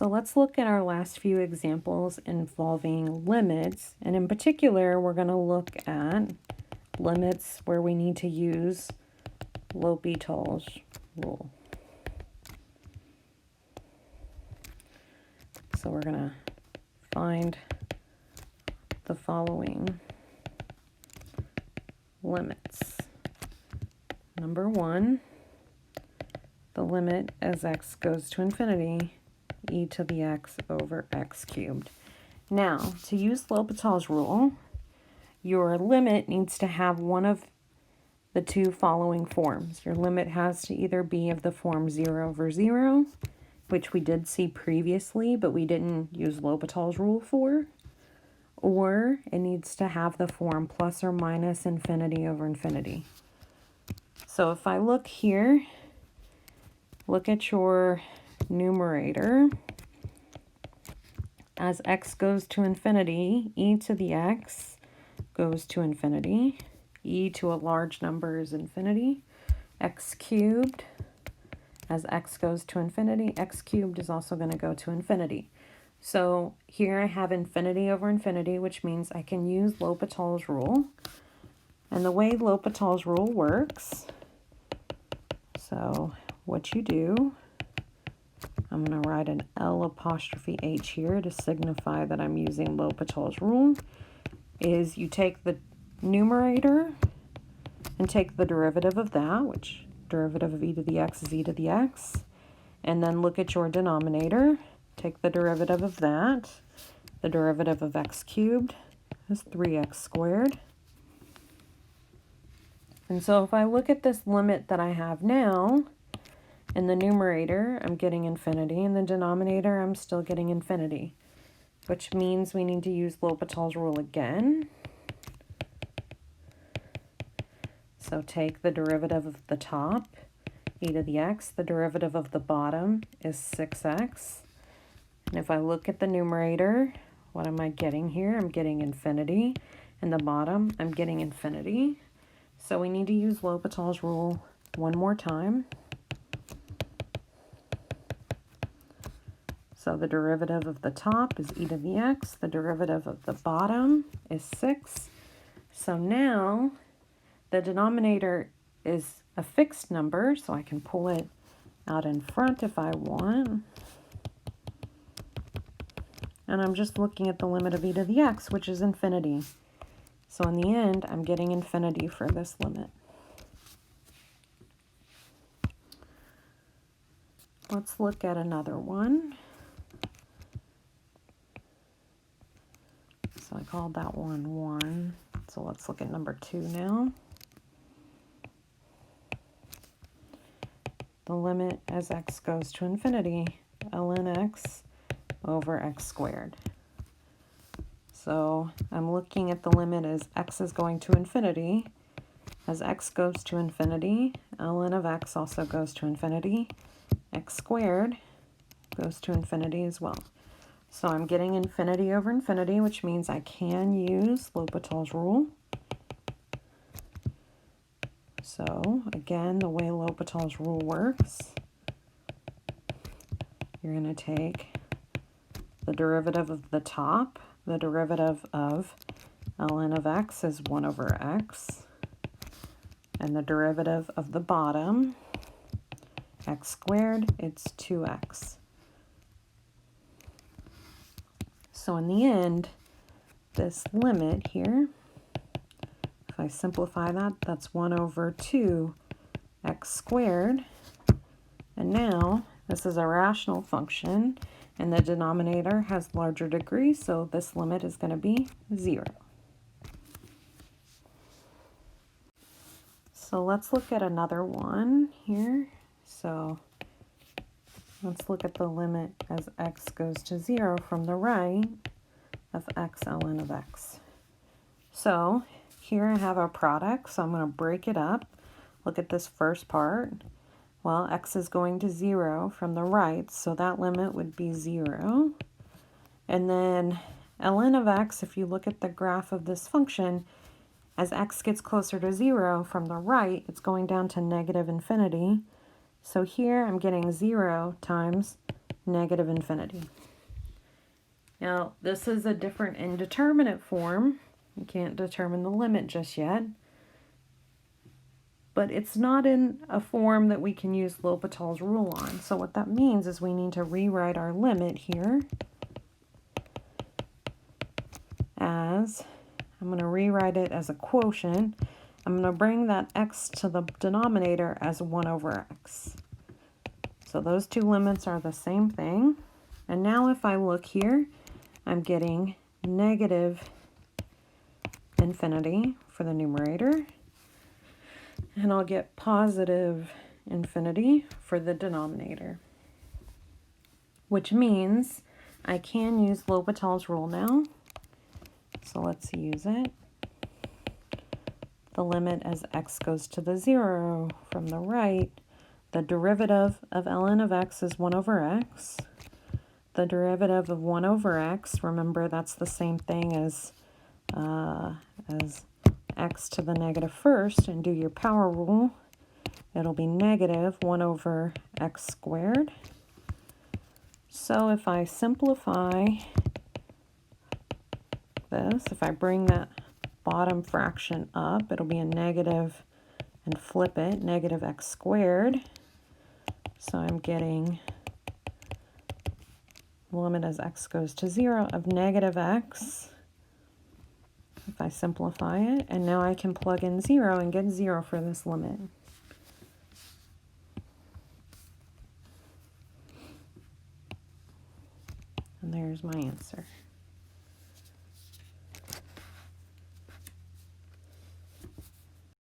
So let's look at our last few examples involving limits, and in particular we're going to look at limits where we need to use L'Hopital's rule. So we're going to find the following limits. Number one, the limit as x goes to infinity, e to the x over x cubed. Now, to use L'Hopital's rule, your limit needs to have one of the two following forms. Your limit has to either be of the form 0 over 0, which we did see previously, but we didn't use L'Hopital's rule for, or it needs to have the form plus or minus infinity over infinity. So if I look here, look at your numerator. As x goes to infinity, e to the x goes to infinity. E to a large number is infinity. X cubed, as x goes to infinity, x cubed is also going to go to infinity. So here I have infinity over infinity, which means I can use L'Hopital's rule. And the way L'Hopital's rule works, so what you do, I'm going to write an L'H here to signify that I'm using L'Hopital's rule, is you take the numerator and take the derivative of that, which derivative of e to the x is e to the x, and then look at your denominator, take the derivative of that, the derivative of x cubed is 3x squared. And so if I look at this limit that I have now, in the numerator, I'm getting infinity. In the denominator, I'm still getting infinity, which means we need to use L'Hopital's rule again. So take the derivative of the top, e to the x. The derivative of the bottom is 6x. And if I look at the numerator, what am I getting here? I'm getting infinity. In the bottom, I'm getting infinity. So we need to use L'Hopital's rule one more time. So the derivative of the top is e to the x. The derivative of the bottom is 6. So now the denominator is a fixed number, so I can pull it out in front if I want. And I'm just looking at the limit of e to the x, which is infinity. So in the end, I'm getting infinity for this limit. Let's look at another one. So I called that one 1. So let's look at number 2 now. The limit as x goes to infinity, ln x over x squared. So I'm looking at the limit as x is going to infinity. As x goes to infinity, ln of x also goes to infinity. X squared goes to infinity as well. So I'm getting infinity over infinity, which means I can use L'Hopital's rule. So again, the way L'Hopital's rule works, you're going to take the derivative of the top. The derivative of ln of x is 1 over x. And the derivative of the bottom, x squared, it's 2x. So in the end, this limit here, if I simplify that, that's 1 over 2 x squared. And now this is a rational function, and the denominator has larger degree, so this limit is going to be 0. So let's look at another one here. So let's look at the limit as x goes to 0 from the right of x ln of x. So here I have a product, so I'm going to break it up. Look at this first part. Well, x is going to 0 from the right, so that limit would be 0. And then ln of x, if you look at the graph of this function, as x gets closer to 0 from the right, it's going down to negative infinity. So here I'm getting 0 times negative infinity. Now, this is a different indeterminate form. You can't determine the limit just yet. But it's not in a form that we can use L'Hopital's rule on. So what that means is we need to rewrite our limit here as, I'm going to rewrite it as a quotient. I'm going to bring that x to the denominator as 1 over x. So those two limits are the same thing. And now if I look here, I'm getting negative infinity for the numerator. And I'll get positive infinity for the denominator. Which means I can use L'Hopital's rule now. So let's use it. The limit as x goes to the 0 from the right. The derivative of ln of x is 1 over x. The derivative of 1 over x, remember that's the same thing as x to the negative first, and do your power rule. It'll be negative 1 over x squared. So if I simplify this, if I bring that bottom fraction up, it'll be a negative, and flip it, negative x squared. So I'm getting the limit as x goes to 0 of negative x, if I simplify it, and now I can plug in 0 and get 0 for this limit. And there's my answer.